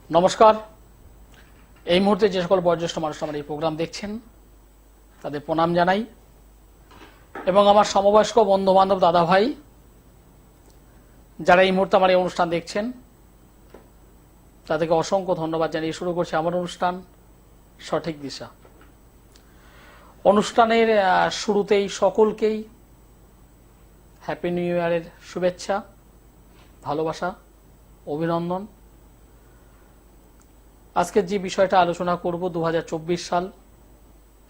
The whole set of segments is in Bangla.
নমস্কার। এই মুহূর্তে যে সকল বয়োজ্যেষ্ঠ মানুষ আমার এই প্রোগ্রাম দেখছেন তাদের প্রণাম জানাই এবং আমার সমবয়স্ক বন্ধু বান্ধব দাদা ভাই যারা এই মুহূর্তে আমার এই অনুষ্ঠান দেখছেন তাদেরকে অসংখ্য ধন্যবাদ জানিয়ে শুরু করছি আমার অনুষ্ঠান সঠিক দিশা। অনুষ্ঠানের শুরুতেই সকলকেই হ্যাপি নিউ ইয়ারের শুভেচ্ছা, ভালোবাসা, অভিনন্দন। আজকের যে বিষয়টা আলোচনা করব 2024 সাল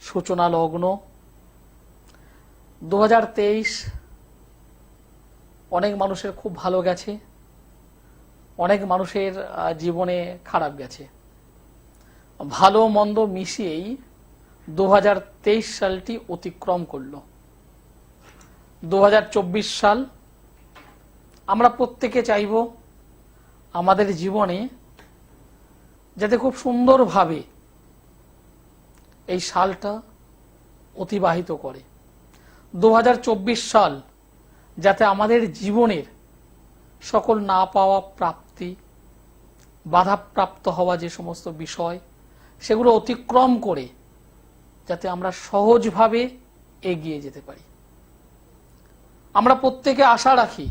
সূচনা লগ্ন। 2023 অনেক মানুষের খুব ভালো গেছে, অনেক মানুষের জীবনে খারাপ গেছে। ভালো মন্দ মিশিয়েই 2023 সালটি অতিক্রম করল। 2024 সাল আমরা প্রত্যেকে চাইব আমাদের জীবনে যাতে খুব সুন্দরভাবে এই সালটা অতিবাহিত করে। 2024 সাল যাতে আমাদের জীবনের সকল না পাওয়া প্রাপ্তি, বাধাপ্রাপ্ত হওয়া যে সমস্ত বিষয় সেগুলো অতিক্রম করে যাতে আমরা সহজভাবে এগিয়ে যেতে পারি। আমরা প্রত্যেকে আশা রাখি,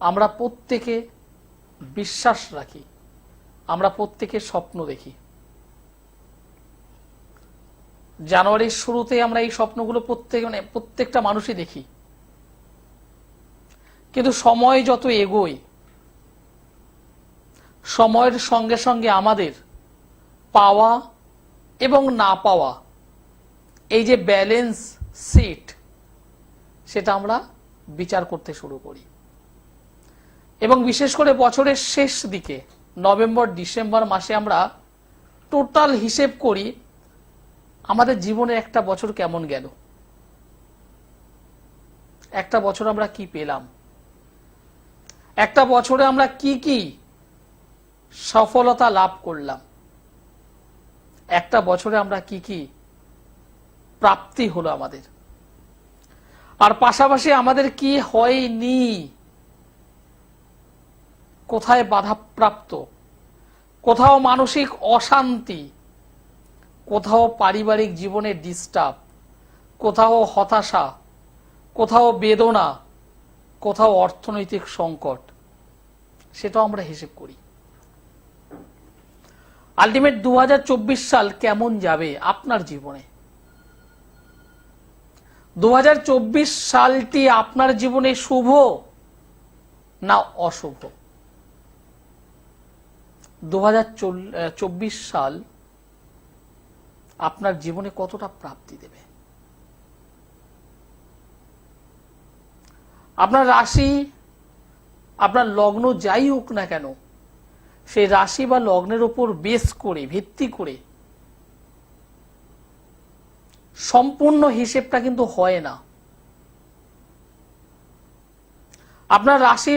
আমরা প্রত্যেকে বিশ্বাস রাখি, আমরা প্রত্যেকে স্বপ্ন দেখি। জানুয়ারির শুরুতে আমরা এই স্বপ্নগুলো প্রত্যেকটা মানুষই দেখি, কিন্তু সময় যত এগোয় সময়ের সঙ্গে সঙ্গে আমাদের পাওয়া এবং না পাওয়া এই যে ব্যালেন্স শিট সেটা আমরা বিচার করতে শুরু করি এবং বিশেষ করে বছরের শেষ দিকে নভেম্বর ডিসেম্বর মাসে আমরা টোটাল হিসেব করি আমাদের জীবনে একটা বছর কেমন গেল, একটা বছর আমরা কি পেলাম, একটা বছরে আমরা কি কি সফলতা লাভ করলাম, একটা বছরে আমরা কি কি প্রাপ্তি হলো আমাদের, আর পাশাপাশি আমাদের কি হয়নি, কোথায় বাধাপ্রাপ্ত, কোথাও মানসিক অশান্তি, কোথাও পারিবারিক জীবনে ডিস্টার্ব, কোথাও হতাশা, কোথাও বেদনা, কোথাও অর্থনৈতিক সংকট, সেটাও আমরা হিসেব করি। আলটিমেট 2024 সাল কেমন যাবে আপনার জীবনে? 2024 সালটি আপনার জীবনে শুভ না অশুভ? 2024 সাল আপনার জীবনে কতটা প্রাপ্তি দেবে? আপনার রাশি, আপনার লগ্ন যাই হোক না কেন, সেই রাশি বা লগ্নের উপর বেস করে, ভিত্তি করে সম্পূর্ণ হিসেবটা কিন্তু হয় না। আপনার রাশি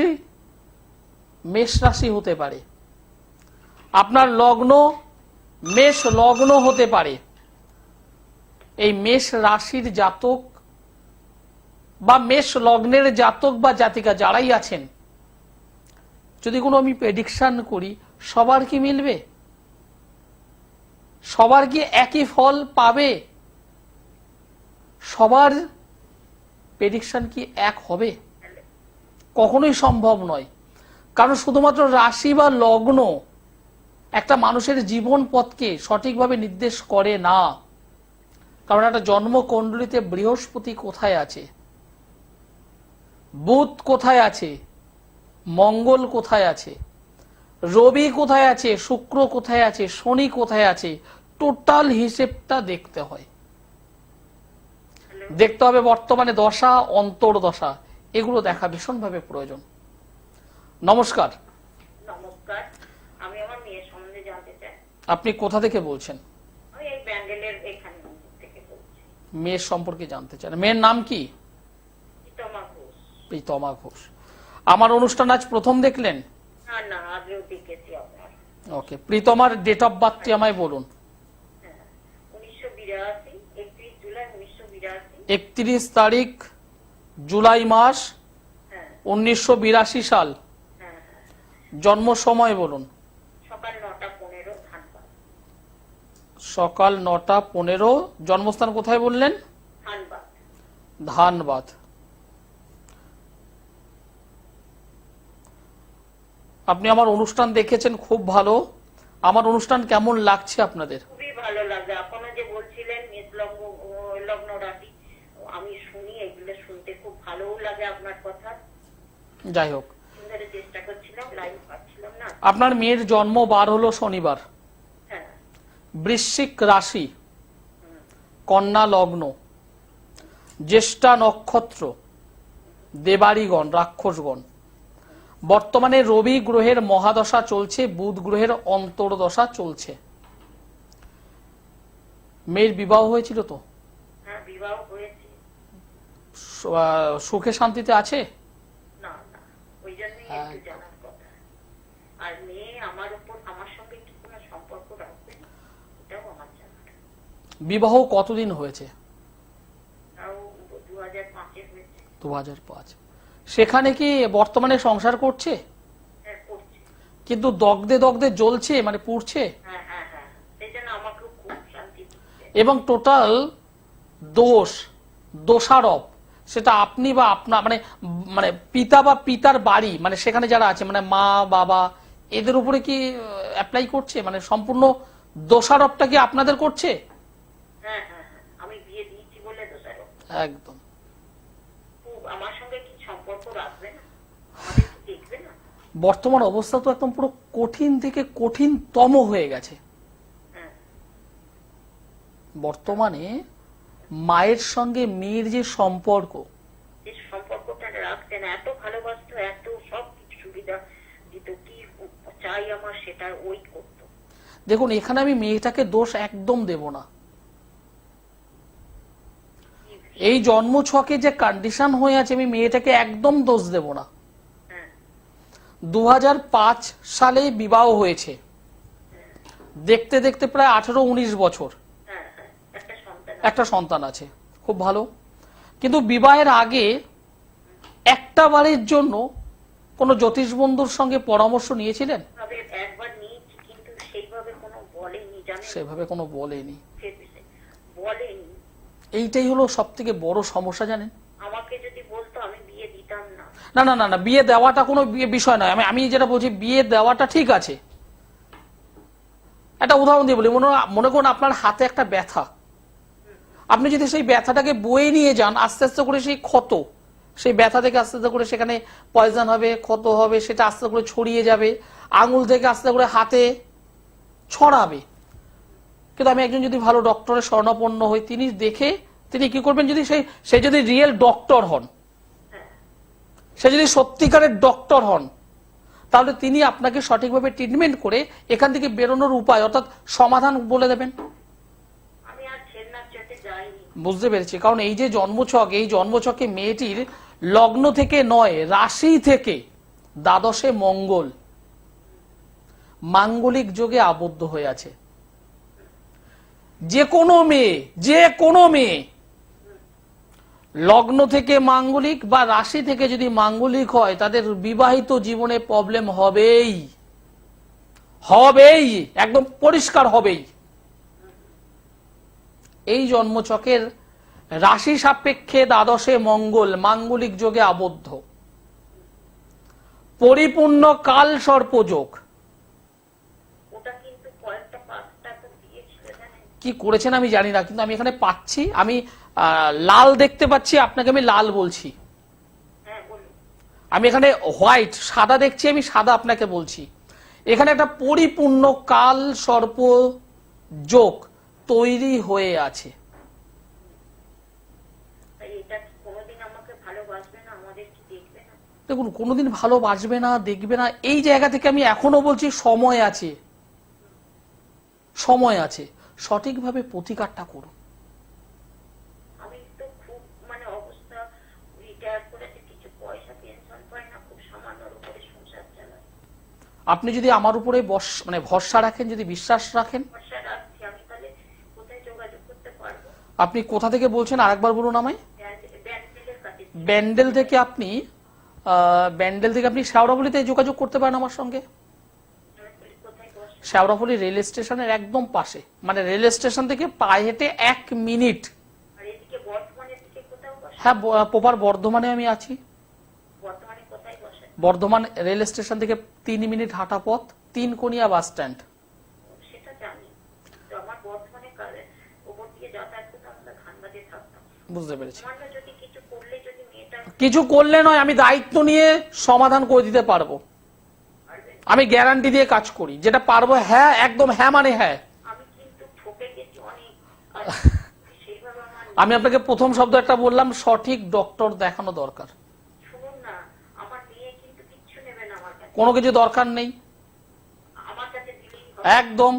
মেষ রাশি হতে পারে, আপনার লগ্ন মেষ লগ্ন হতে পারে। এই মেষ রাশির জাতক বা মেষ লগ্নের জাতক বা জাতিকা যারাই আছেন, যদি কোনো আমি প্রেডিকশন করি, সবার কি মিলবে? সবার কি একই ফল পাবে? সবার প্রেডিকশন কি এক হবে? কখনোই সম্ভব নয়। কারণ শুধুমাত্র রাশি বা লগ্ন একটা মানুষের জীবন পথকে সঠিকভাবে নির্দেশ করে না। কারণ একটা জন্মকুণ্ডলিতে বৃহস্পতি কোথায় আছে, বুধ কোথায় আছে, মঙ্গল কোথায় আছে, রবি কোথায় আছে, শুক্র কোথায় আছে, শনি কোথায় আছে, টোটাল হিসেবটা দেখতে হয়। দেখতে হবে বর্তমানে দশা, অন্তর্দশা, এগুলো দেখা ভীষণভাবে প্রয়োজন। নমস্কার। নমস্কার, আমি আমার মেয়ের সম্বন্ধে জানতে চাই। আপনি কোথা থেকে বলছেন? আমি এই ব্যান্ডেলের এখানে থেকে বলছি। মেয়ের সম্পর্কে জানতে চান? মেয়ের নাম কি? প্রীতমা ঘোষ। প্রীতমা ঘোষ। আমার অনুষ্ঠান আজ প্রথম দেখলেন? না না, আগেও দেখেছি আপনার। ওকে, প্রীতমার ডেট অফ বার্থটি আমায় বলুন। 1982, 31 জুলাই 1982। 31 তারিখ জুলাই মাস 1982 সাল। জন্ম সময় বলুন। সকাল সকাল 9:15। জন্মস্থান কোথায় বললেন? ধানবাদ। ধানবাদ। আপনি আমার অনুষ্ঠান দেখেছেন, খুব ভালো। আমার অনুষ্ঠান কেমন লাগছে আপনাদের? খুবই ভালো লাগে। আপনারা যে বলছিলেন মেষ লগ্ন রাশি, আমি শুনি, এগুলো শুনতে খুব ভালোও লাগে আপনার কথা। যাই হোক, সুন্দর চেষ্টা করছিলাম, লাইন পাচ্ছিলাম না। আপনার মেয়ের জন্ম বার হলো শনিবার, হ্যাঁ। বৃশ্চিক রাশি, কন্যা লগ্ন, জ্যেষ্ঠা নক্ষত্র, দেবাড়িগণ, রাক্ষসগণ। বর্তমানে রবি গ্রহের মহাদশা চলছে, বুধ গ্রহের অন্তর্দশা চলছে। মেয়ের বিবাহ হয়েছিল তো? হ্যাঁ, বিবাহ হয়েছে। সুখে শান্তিতে আছে? না না, ওই জন্যই একটু জানার কথা। আর মেয়ে আমার সঙ্গে কি কোনো সম্পর্ক রাখবে না, এটাও আমার জানার। বিবাহ কতদিন হয়েছে? তাও 2005-এ হয়েছে। 2005। সেখানে কি বর্তমানে সংসার করছে? হ্যাঁ, করছে। কিন্তু দগ্ধে দগ্ধে জ্বলছে, মানে পুড়ছে, হ্যাঁ হ্যাঁ হ্যাঁ, সেই জন্য আমাকেও খুব শান্তি দিচ্ছে। এবং টোটাল দোষারোপ, সেটা আপনি বা আপনার মানে মানে পিতা বা পিতার বাড়ি, মানে সেখানে যারা আছে, মানে মা বাবা, এদের উপরে কি অ্যাপ্লাই করছে? মানে সম্পূর্ণ দোষারোপটা কি আপনাদের করছে? হ্যাঁ হ্যাঁ হ্যাঁ, আমি বিয়ে দিয়েছি বলে দোষারোপ। একদম। আমার সঙ্গে কি সম্পর্ক রাখবে না, আমাদের কি দেখবে না? বর্তমান অবস্থা তো একদম পুরো কঠিন থেকে কঠিনতম হয়ে গেছে। হ্যাঁ। বর্তমানে মায়ের সঙ্গে মেয়ের যে সম্পর্ক, যে সম্পর্কটা রাখছে না, এত ভালোবাসতো, এত সব কিছু সুবিধা দিত, কি চাই আমার সেটা ওই করতো। দেখুন এখানে আমি মেয়েটাকে দোষ একদম দেব না। এই জন্ম ছকে যে কন্ডিশন হয়ে আছে, আমি মেয়েটাকে একদম দোষ দেব না। 2005 সালে বিবাহ হয়েছে, দেখতে দেখতে প্রায় 18-19 বছর, হ্যাঁ হ্যাঁ, একটা সন্তান। একটা সন্তান আছে, খুব ভালো। কিন্তু বিবাহের আগে একটা বারের জন্য কোনো জ্যোতিষ বন্ধুর সঙ্গে পরামর্শ নিয়েছিলেন? তবে একবার নিয়েছি, কিন্তু সেইভাবে কোনো বলেনি, জানেন? সেভাবে কোনো বলেনি। বলেনি। এইটাই হলো সব থেকে বড় সমস্যা, জানেন? আমাকে যদি বলতো আমি বিয়ে দিতাম না। না না না না, বিয়ে দেওয়াটা কোনো বিষয় নয়। আমি যেটা বলছি, বিয়ে দেওয়াটা ঠিক আছে। একটা উদাহরণ দিয়ে বলি, মনে করুন আপনার হাতে একটা ব্যথা, আপনি যদি সেই ব্যথাটাকে বয়ে নিয়ে যান, আস্তে আস্তে করে সেই ক্ষত, সেই ব্যথা থেকে আস্তে আস্তে করে সেখানে পয়জন হবে, ক্ষত হবে, সেটা আস্তে করে ছড়িয়ে যাবে, আঙুল থেকে আস্তে করে হাতে ছড়াবে। কিন্তু আমি একজন যদি ভালো ডক্টরের শরণাপন্ন হই, তিনি কি করবেন, যদি সে যদি রিয়েল ডক্টর হন, সে যদি সত্যিকারের ডক্টর হন, তাহলে তিনি আপনাকে সঠিকভাবে ট্রিটমেন্ট করে এখান থেকে বেরোনোর উপায়, অর্থাৎ সমাধান বলে দেবেন। আমি আর ছেন্নার চটে যাইনি। বুঝতে পেরেছি। কারণ এই যে জন্মছক, এই জন্মছকে মেয়েটির লগ্ন থেকে নয়, রাশি থেকে দ্বাদশে মঙ্গল মাঙ্গলিক যোগে আবদ্ধ হয়ে আছে। যে কোনো মেয়ে লগ্ন থেকে মাঙ্গলিক বা রাশি থেকে যদি মাঙ্গলিক হয়, তাদের বিবাহিত জীবনে প্রবলেম হবেই, একদম পরিষ্কার হবেই। এই জন্মছকের রাশি সাপেক্ষে দ্বাদশে মঙ্গল মাঙ্গলিক যোগে আবদ্ধ, পরিপূর্ণ কাল সর্পযোগ। ওটা কিন্তু কয়েকটা পাঁচটা তো দিয়েছিল, জানেন? কি করেছেন আমি জানি না, কিন্তু আমি এখানে পাচ্ছি, আমি লাল দেখতে পাচ্ছি, আপনাকে আমি লাল বলছি। হ্যাঁ, বলুন। আমি এখানে হোয়াইট, সাদা দেখছি, আমি সাদা আপনাকে বলছি। এখানে একটা পরিপূর্ণ কাল সর্প যোগ তৈরি হয়ে আছে। এটা কি কোনোদিন আমাকে ভালোবাসবে না, আমাদের কি দেখবে না? দেখুন, কোনোদিন ভালোবাসবে না, দেখবে না, এই জায়গা থেকে আমি এখনো বলছি সময় আছে, সঠিকভাবে প্রতিকারটা করুন। আমি তো খুব অবস্থা, রিটায়ার করেছে, কিছু পয়সা পেনশন পাই না, খুব সামান্যর উপরে সংসার চালাই। আপনি যদি আমার উপরে ভরসা রাখেন, যদি বিশ্বাস রাখেন, ভরসা রাখছি। আমি তাহলে কোথায় যোগাযোগ করতে পারবো? আপনি কোথা থেকে বলছেন আরেকবার বলুন আমায়। ব্যান্ডেলের কাছে। ব্যান্ডেল থেকে আপনি শেওড়াফুলিতে যোগাযোগ করতে পারেন আমার সঙ্গে। কোথায় বসে? শেওড়াফুলি রেল স্টেশনের একদম পাশে, মানে রেল স্টেশন থেকে পায়ে হেঁটে 1 মিনিট। আর এদিকে বর্ধমানের দিকে কোথাও বসে? হ্যাঁ, প্রপার বর্ধমানে আমি আছি। বর্তমানে কোথায় বসে? বর্ধমান রেল স্টেশন থেকে 3 মিনিট হাঁটা পথ, 3কোনিয়া বাস স্ট্যান্ড। সেটা জানি, তো আমার বর্ধমানে ওপর দিয়ে যাতায়াত করতে আমরা ধানবাদে থাকতাম। বুঝতে পেরেছি। আমার যদি কিছু করলে, যদি মেয়েটা কিছু করলে নয়, আমি দায়িত্ব নিয়ে সমাধান করে দিতে পারবো। পারবে, আমি গ্যারান্টি দিয়ে কাজ করি, যেটা পারবো হ্যাঁ, একদম হ্যাঁ মানে হ্যাঁ। আমি কিন্তু ঠকে গেছি অনেক, আর সেইভাবে আমার আমি আপনাকে প্রথম শব্দ একটা বললাম, সঠিক ডক্টর দেখানো দরকার। শুনুন না, আমার মেয়ে কিন্তু কিচ্ছু নেবে না আমার কাছে, কোনো কিছু দরকার নেই, আমার কাছে দিলেই হবে। একদম।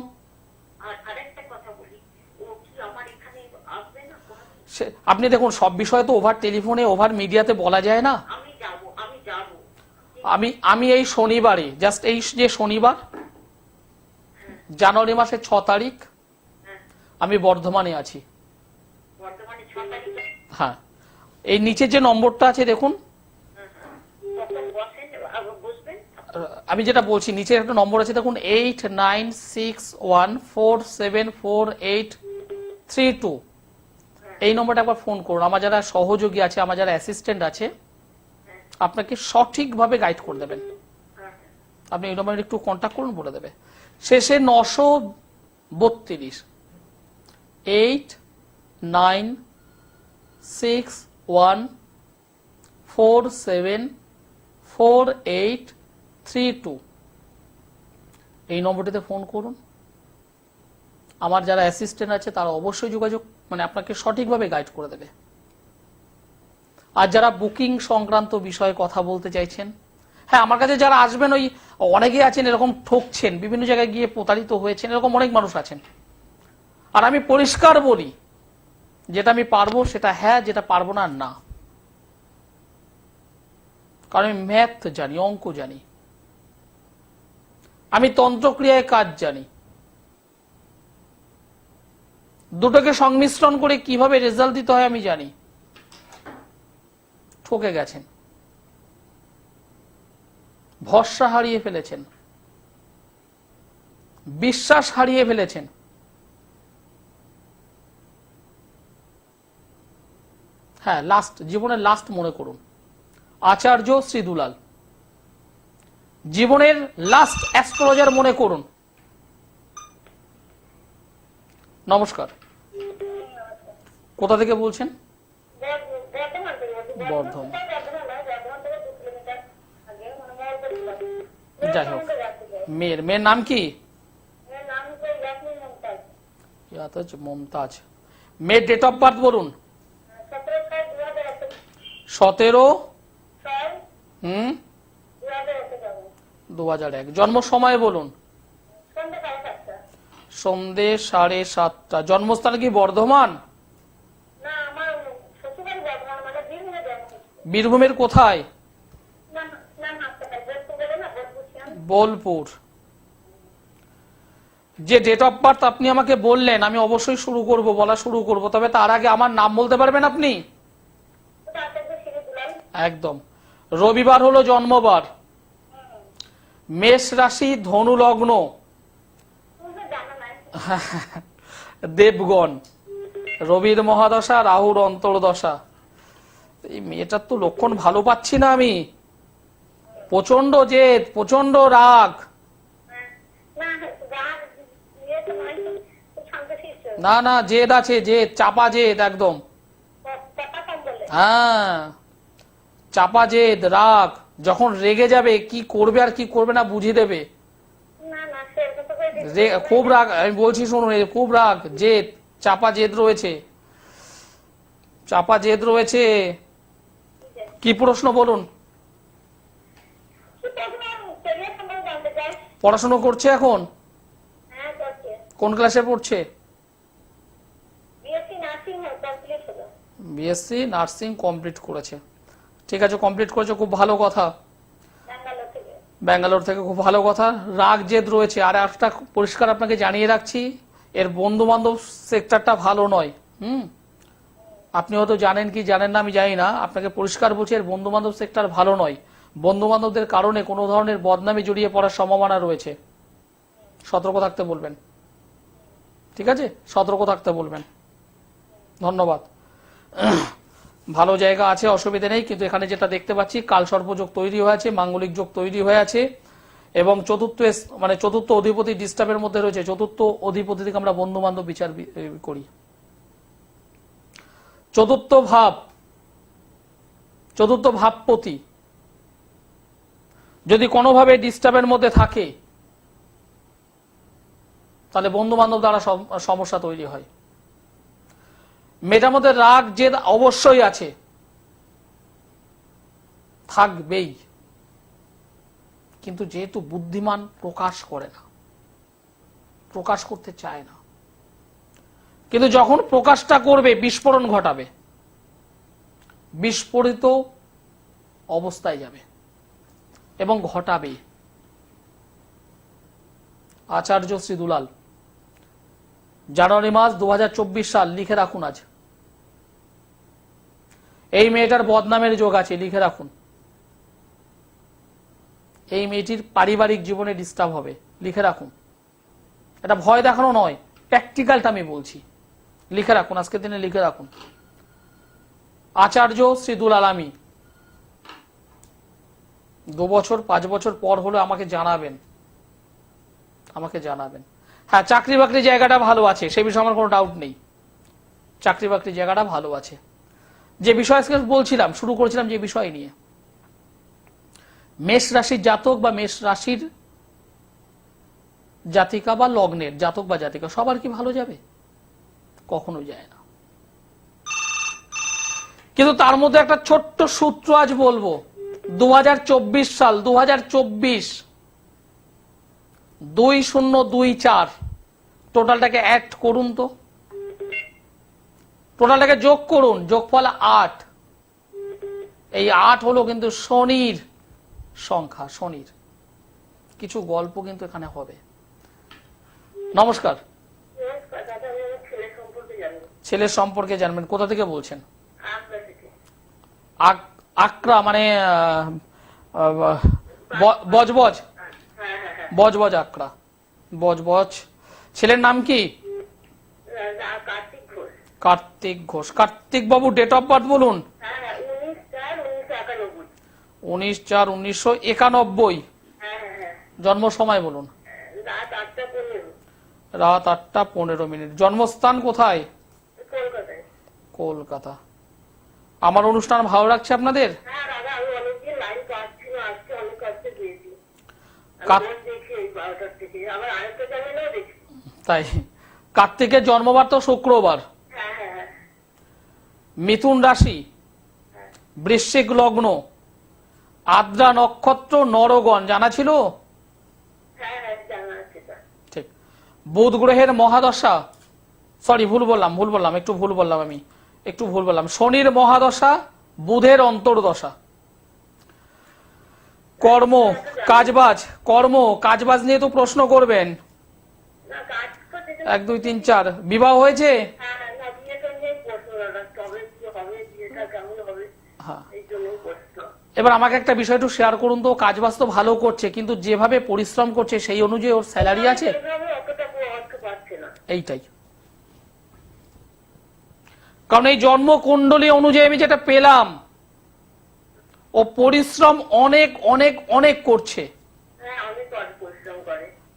আর আরেকটা কথা বলি, ও কি আমার এখানে আসবে না কোনোদিন? আপনি দেখুন, সব বিষয় তো ওভার টেলিফোনে, ওভার মিডিয়াতে বলা যায় না। আমি যাব, আমি যাব। আমি এই শনিবারে, জাস্ট এই যে শনিবার, জানুয়ারি মাসের 6 তারিখ হ্যাঁ, আমি বর্ধমানে আছি। বর্তমানে 6 তারিখে। হ্যাঁ, এই নিচে যে নম্বরটা আছে দেখুন, তখন বসেন, বসবেন। আমি যেটা বলছি, নিচে একটা নম্বর আছে দেখুন, 8961474832। এই নম্বরটা একবার ফোন করুন। আমার যারা সহযোগী আছে, আমার যারা অ্যাসিস্ট্যান্ট আছে, আপনাকে সঠিকভাবে গাইড করে দেবেন। আপনি এই নম্বরে একটু কন্ট্যাক্ট করুন, বলে দেবে। শেষে 932 8961474832। এই নম্বরটিতে ফোন করুন। আমার যারা অ্যাসিস্ট্যান্ট আছে তারা অবশ্যই যোগাযোগ, মানে আপনাকে সঠিকভাবে গাইড করে দেবে। আর যারা বুকিং সংক্রান্ত বিষয়ে কথা বলতে চাইছেন, হ্যাঁ, আমার কাছে যারা আসবেন, ওই অনেকে আছেন এরকম ঠকছেন, বিভিন্ন জায়গায় গিয়ে প্রতারিত হয়েছেন, এরকম অনেক মানুষ আছেন। আর আমি পরিষ্কার বলি, যেটা আমি পারবো সেটা হ্যাঁ, যেটা পারবো না না। কারণ আমি ম্যাথ জানি, অঙ্ক জানি, আমি তন্ত্রক্রিয়ায় কাজ জানি। দুটোকে সংমিশ্রণ করে কিভাবে রেজাল্ট দিতে হয় আমি জানি। ঠকে গেছেন, ভরসা হারিয়ে ফেলেছেন, বিশ্বাস হারিয়ে ফেলেছেন। হ্যাঁ, জীবনের লাস্ট মনে করুন, আচার্য শ্রী দুলাল। জীবনের লাস্ট অ্যাস্ট্রোলজার মনে করুন। নমস্কার, কোথা থেকে বলছেন? বর্ধমান। যাই হোক, মেয়ের নাম কি? মমতাজ। মেয়ের ডেট অফ বার্থ বলুন। 17 2001। জন্ম সময় বলুন। সন্ধে 7:30। জন্মস্থান কি বর্ধমান? বীরভূমের কোথায়? বোলপুর। যে ডেট অফ বার্থ আপনি আমাকে বললেন, আমি অবশ্যই বলা শুরু করব, তবে তার আগে আমার নাম বলতে পারবেন আপনি? একদম। রবিবার হলো জন্মবার। মেষ রাশি, ধনু লগ্ন, দেবগণ, রবির মহাদশা, রাহুর অন্তর্দশা। এই মেয়েটার তো লক্ষণ ভালো পাচ্ছি না আমি। প্রচন্ড জেদ, প্রচন্ড রাগ। না না, জেদ আছে, জেদ, চাপা জেদ একদম। হ্যাঁ, চাপা জেদ, রাগ। যখন রেগে যাবে, কি করবে আর কি করবে না বুঝিয়ে দেবে। খুব রাগ, আমি বলছি শুনুন, খুব রাগ, জেদ, চাপা জেদ রয়েছে, চাপা জেদ রয়েছে। কি প্রশ্ন বলুন? পড়াশোনা করছে এখন? কোন ক্লাসে পড়ছে? বিএসসি নার্সিং কমপ্লিট করেছে। ঠিক আছে, কমপ্লিট করেছে, খুব ভালো কথা। ব্যাঙ্গালোর থেকে, খুব ভালো কথা। রাগ জেদ রয়েছে। আর একটা পরিষ্কার আপনাকে জানিয়ে রাখছি, এর বন্ধু বান্ধব সেক্টরটা ভালো নয়। আপনি হয়তো জানেন কি জানেন না আমি জানি না, আপনাকে পরিষ্কার বলছি, এর বন্ধু বান্ধব সেক্টর ভালো নয়। বন্ধু বান্ধবদের কারণে কোনো ধরনের বদনামে জড়িয়ে পড়ার সম্ভাবনা রয়েছে। সতর্ক থাকতে বলবেন, ঠিক আছে, সতর্ক থাকতে বলবেন। ধন্যবাদ। ভালো জায়গা আছে, অসুবিধা নেই, কিন্তু এখানে যেটা দেখতে পাচ্ছি কালসর্প যোগ তৈরি হয়েছে, মাঙ্গলিক যোগ তৈরি হয়ে আছে, এবং চতুর্থ অধিপতি ডিস্টার্বের মধ্যে রয়েছে। চতুর্থ অধিপতি থেকে আমরা বন্ধু বান্ধব বিচার করি। চতুর্থ ভাবপতি যদি কোনোভাবে ডিস্টার্বের মধ্যে থাকে, তাহলে বন্ধু বান্ধব দ্বারা সমস্যা তৈরি হয়। মেয়েটার মধ্যে রাগ জেদ অবশ্যই আছে, থাকবেই, কিন্তু যেহেতু বুদ্ধিমান প্রকাশ করে না, প্রকাশ করতে চায় না, কিন্তু যখন প্রকাশটা করবে বিস্ফোরণ ঘটাবে, বিস্ফোরিত অবস্থায় যাবে এবং ঘটাবে। আচার্য শ্রী দুলাল, জানুয়ারি মাস 2024 সাল, লিখে রাখুন আজ। এই মেয়েটার বদনামের যোগ আছে, লিখে রাখুন। এই মেয়েটির পারিবারিক জীবনে ডিস্টার্ব হবে, লিখে রাখুন। এটা ভয় দেখানো নয়, প্র্যাকটিক্যালটা আমি বলছি, লিখে রাখুন, আজকের দিনে লিখে রাখুন। আচার্য শ্রী দুলাল, আমি 2 বছর 5 বছর পর হলে আমাকে জানাবেন, আমাকে জানাবেন। হ্যাঁ, চাকরি বাকরি জায়গাটা ভালো আছে, সে বিষয়ে আমার কোনো ডাউট নেই, চাকরি বাকরি জায়গাটা ভালো আছে। যে বিষয় বলছিলাম, শুরু করেছিলাম যে বিষয় নিয়ে, মেষ রাশির জাতক বা মেষ রাশির জাতিকা বা লগ্নের জাতক বা জাতিকা সবার কি ভালো যাবে? কখনো যায় না। কিন্তু তার মধ্যে একটা ছোট্ট সূত্র আজ বলবো। 2024 সাল, 2024 2024 টোটালটাকে অ্যাড করুন তো, টোটালটাকে যোগ করুন, যোগফল 8। এই 8 হলো কিন্তু শনির সংখ্যা, শনির। কিছু গল্প কিন্তু এখানে হবে। নমস্কার। ছেলের সম্পর্কে জানবেন, কোথা থেকে বলছেন? আকরা মানে বজবজ, বজবজ আকরা, বজবজ। ছেলের নাম কি? কার্তিক ঘোষ। কার্তিক বাবু, ডেট অফ বার্থ বলুন। 19/4/1991। জন্ম সময় বলুন। রাত 8:15। জন্মস্থান কোথায়? কলকাতা। আমার অনুষ্ঠান ভালো লাগছে আপনাদের? তাই? কার্তিকের জন্মবার তো শুক্রবার। মিথুন রাশি, বৃশ্চিক লগ্ন, আদ্রা নক্ষত্র, নরগণ, জানা ছিল? ঠিক। বুধ গ্রহের মহাদশা, সরি ভুল বললাম, একটু ভুল বললাম। শনির মহাদশা, বুধের অন্তর্দশা। কর্ম কাজবাজ নিয়ে তো প্রশ্ন করবেন। 1 2 3 4। বিবাহ হয়েছে? হ্যাঁ। এবার আমাকে একটা বিষয় একটু শেয়ার করুন তো। কাজবাজ তো ভালো করছে, কিন্তু যেভাবে পরিশ্রম করছে সেই অনুযায়ী ওর স্যালারি আছে? এইটাই কারণ এই জন্ম কুণ্ডলী অনুযায়ী আমি যেটা পেলাম, ও পরিশ্রম অনেক অনেক অনেক করছে,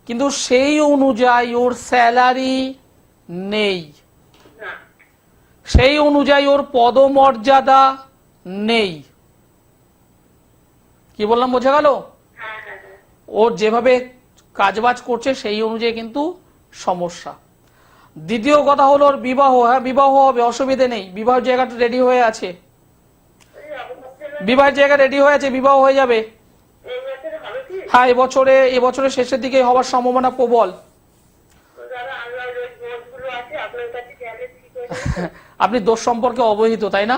কিন্তু সেই অনুযায়ী ওর স্যালারি নেই, সেই অনুযায়ী ওর পদমর্যাদা নেই। কি বললাম, বোঝা গেল? ওর যেভাবে কাজবাজ করছে সেই অনুযায়ী কিন্তু সমস্যা। দ্বিতীয় কথা হলো ওর বিবাহ। হ্যাঁ, বিবাহ হবে, অসুবিধে নেই। বিবাহ জায়গাটা রেডি হয়ে আছে, বিবাহ হয়ে যাবে। হ্যাঁ, এবছরের শেষের দিকে হওয়ার সম্ভাবনা প্রবল। আপনি দোষ সম্পর্কে অবহিত, তাই না?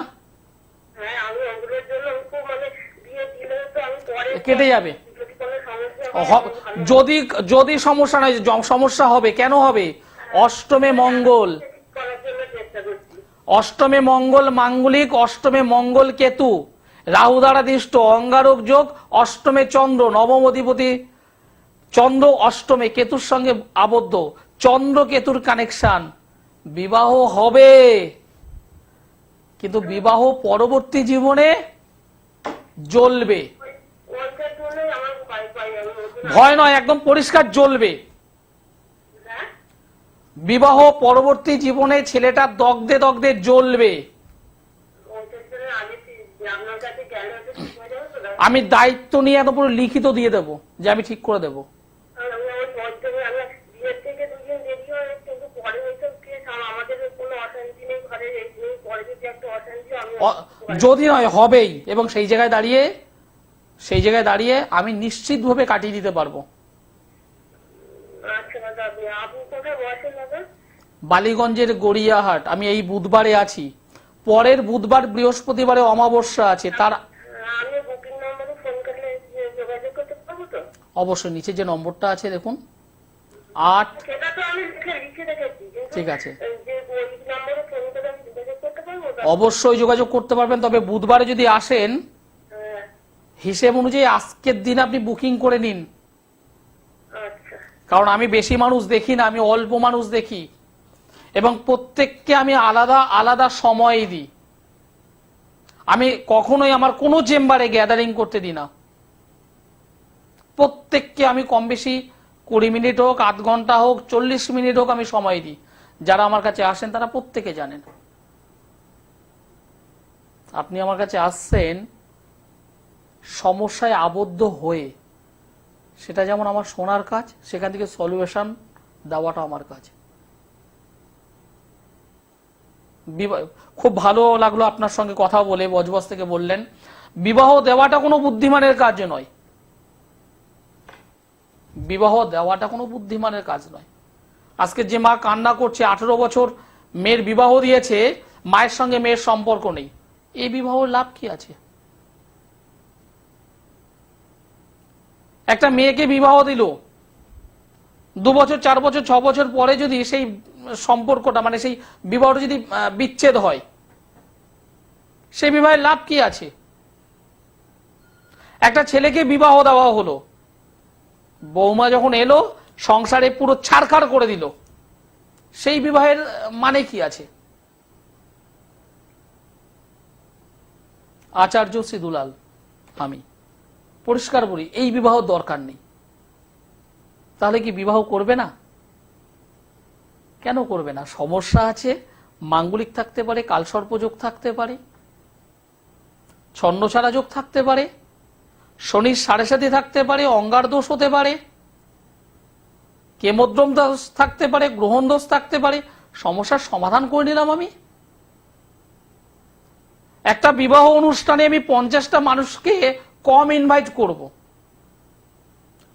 কেটে যাবে যদি সমস্যা নয়। সমস্যা হবে, কেন হবে? অষ্টমে মঙ্গল মাঙ্গলিক, অষ্টমে মঙ্গল কেতু, রাহু দ্বারা দৃষ্ট, অঙ্গারক যোগ, অষ্টমে চন্দ্র, নবম অধিপতি চন্দ্র অষ্টমে কেতুর সঙ্গে আবদ্ধ, চন্দ্র কেতুর কানেকশন, বিবাহ হবে, কিন্তু বিবাহ পরবর্তী জীবনে জ্বলবে। ওইটার জন্যই আমার ভয় পাই আমি, ওই জন্য ভয় নয়, একদম পরিষ্কার জ্বলবে। হ্যাঁ? বিবাহ পরবর্তী জীবনে ছেলেটা দগ্ধে দগ্ধে জ্বলবে। ওইটার জন্য আমি আপনার কাছে গেলে ওটা ঠিক হয়ে যাবে তো? আমি দায়িত্ব নিয়ে একদম পুরো লিখিত দিয়ে দেবো যে আমি ঠিক করে দেবো। আমি ওই পঞ্চমী, আমি বিয়ের থেকে 2 দিন দেরি হয়, কিন্তু পরে ওইসব কেস আমাদের কোনো অশান্তি নেই, ঘরে নেই, পরে যদি একটা অশান্তি আমি যদি নয় হবেই, এবং সেই জায়গায় দাঁড়িয়ে আমি নিশ্চিতভাবে কাটিয়ে দিতে পারবো। আচ্ছা দাদা, আপনি কোথায় বসেন দাদা? বালিগঞ্জের গড়িয়াহাট। আমি এই বুধবারে আছি, পরের বুধবার বৃহস্পতিবারে অমাবস্যা আছে। তার আমি বুকিং নম্বরে ফোন করলে যোগাযোগ করতে পারবো তো? অবশ্যই নিচে যে নম্বরটা আছে দেখুন 8। সেটা তো আমি লিখে রেখেছি, কিন্তু ঠিক আছে, যে ওই নম্বরে ফোন করে আমি যোগাযোগ করতে পারবো তো? অবশ্যই যোগাযোগ করতে পারবেন। তবে বুধবারে যদি আসেন, হ্যাঁ। হিসেব অনুযায়ী আজকের দিন আপনি বুকিং করে নিন, আচ্ছা কারণ আমি বেশি মানুষ দেখি না, আমি অল্প মানুষ দেখি, এবং প্রত্যেককে আমি আলাদা আলাদা সময় দিই। আমি কখনোই আমার কোনো চেম্বারে গ্যাদারিং করতে দিই না। প্রত্যেককে আমি কম বেশি 20 মিনিট হোক, আধ ঘন্টা হোক, 40 মিনিট হোক আমি সময় দিই। যারা আমার কাছে আসেন তারা প্রত্যেকে জানেন। আপনি আমার কাছে আসছেন সমস্যায় আবদ্ধ হয়ে, সেটা যেমন আমার শোনার কাজ, সেখান থেকে সলিউশন দেওয়াটা আমার কাজ। খুব ভালো লাগলো আপনার সঙ্গে কথা বলে। বজবজ থেকে বললেন বিবাহ দেওয়াটা কোনো বুদ্ধিমানের কাজ নয়, বিবাহ দেওয়াটা কোনো বুদ্ধিমানের কাজ নয়। আজকে যে মা কান্না করছে, 18 বছর মেয়ের বিবাহ দিয়েছে, মায়ের সঙ্গে মেয়ের সম্পর্ক নেই, এই বিবাহের লাভ কি আছে? একটা মেয়েকে বিবাহ দিল, 2 বছর 4 বছর 6 বছর পরে যদি সেই সম্পর্কটা, মানে সেই বিবাহটা যদি বিচ্ছেদ হয়, সেই বিবাহের লাভ কি আছে? একটা ছেলেকে বিবাহ দেওয়া হলো, বৌমা যখন এলো সংসারে পুরো ছাড়খাড় করে দিল, সেই বিবাহের মানে কি আছে? আচার্য শ্রী দুলাল আমি পরিষ্কার বলি, এই বিবাহ দরকার নেই। তাহলে কি বিবাহ করবে না? কেন করবে না? সমস্যা আছে, মাঙ্গলিক থাকতে পারে, কালসর্পযোগ থাকতে পারে, ছন্নছাড়া যোগ থাকতে পারে, শনির 7.5 থাকতে পারে, অঙ্গার দোষ হতে পারে, কেমদ্রম দোষ থাকতে পারে, গ্রহণ দোষ থাকতে পারে। সমস্যার সমাধান করে নিলাম আমি। একটা বিবাহ অনুষ্ঠানে আমি 50টা মানুষকে কম ইনভাইট করব,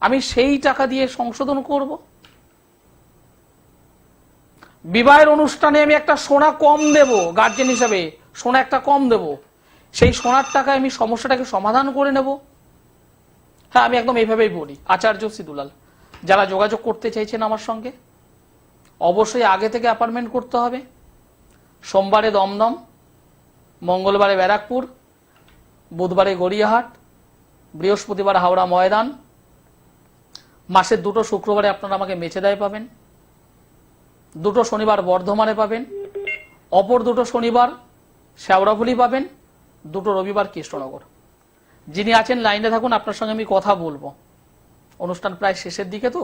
আমি সেই টাকা দিয়ে সংশোধন করব। বিবাহের অনুষ্ঠানে আমি একটা সোনা কম দেব, গার্জেন হিসাবে সোনা একটা কম দেব, সেই সোনার টাকায় আমি সমস্যাটাকে সমাধান করে নেব। হ্যাঁ, আমি একদম এইভাবেই বলি। আচার্য শ্রী দুলাল। যারা যোগাযোগ করতে চাইছেন আমার সঙ্গে, অবশ্যই আগে থেকে অ্যাপয়েন্টমেন্ট করতে হবে। সোমবারে দমদম, মঙ্গলবারে ব্যারাকপুর, বুধবারে গড়িয়াহাট, বৃহস্পতিবার হাওড়া ময়দান, মাসের 2টো শুক্রবারে আপনারা আমাকে মেচেদায় পাবেন, 2টো শনিবার বর্ধমানে পাবেন, অপর 2টো শনিবার শেওড়াফুলি পাবেন, 2টো রবিবার কৃষ্ণনগর। যিনি আছেন লাইনে থাকুন, আপনার সঙ্গে আমি কথা বলবো। অনুষ্ঠান প্রায় শেষের দিকে, তো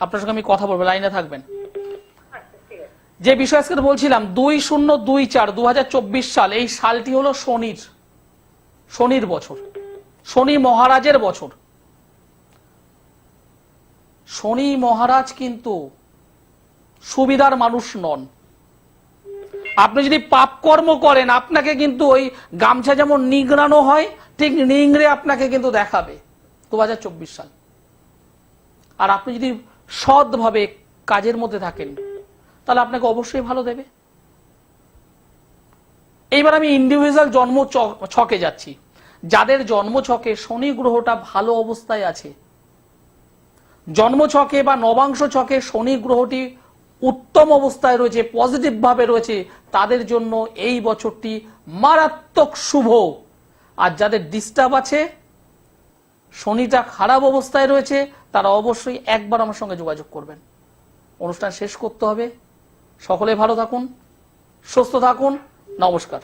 আপনার সঙ্গে আমি কথা বলবো, লাইনে থাকবেন। যে বিষয় আজকে বলছিলাম, 2024 2024 সাল, এই সালটি হলো শনির বছর, শনি মহারাজের বছর। শনি মহারাজ কিন্তু সুবিধার মানুষ নন। আপনি যদি পাপ কর্ম করেন, আপনাকে কিন্তু ওই গামছা যেমন নিংড়ানো হয়, ঠিক নিংড়ে আপনাকে কিন্তু দেখাবে 2024 সাল। আর আপনি যদি সৎভাবে কাজের মধ্যে থাকেন, তাহলে আপনাকে অবশ্যই ভালো দেবে। এইবার আমি ইন্ডিভিজুয়াল জন্ম ছকে যাচ্ছি। যাদের জন্ম ছকে শনি গ্রহটা ভালো অবস্থায় আছে, জন্ম ছকে বা নবাংশ ছকে শনি গ্রহটি উত্তম অবস্থায় রয়েছে, পজিটিভ ভাবে রয়েছে, তাদের জন্য এই বছরটি মারাত্মক শুভ। আর যাদের ডিস্টার্ব আছে, শনিটা খারাপ অবস্থায় রয়েছে, তারা অবশ্যই একবার আমার সঙ্গে যোগাযোগ করবেন। অনুষ্ঠান শেষ করতে হবে। সকলে ভালো থাকুন, সুস্থ থাকুন। নমস্কার।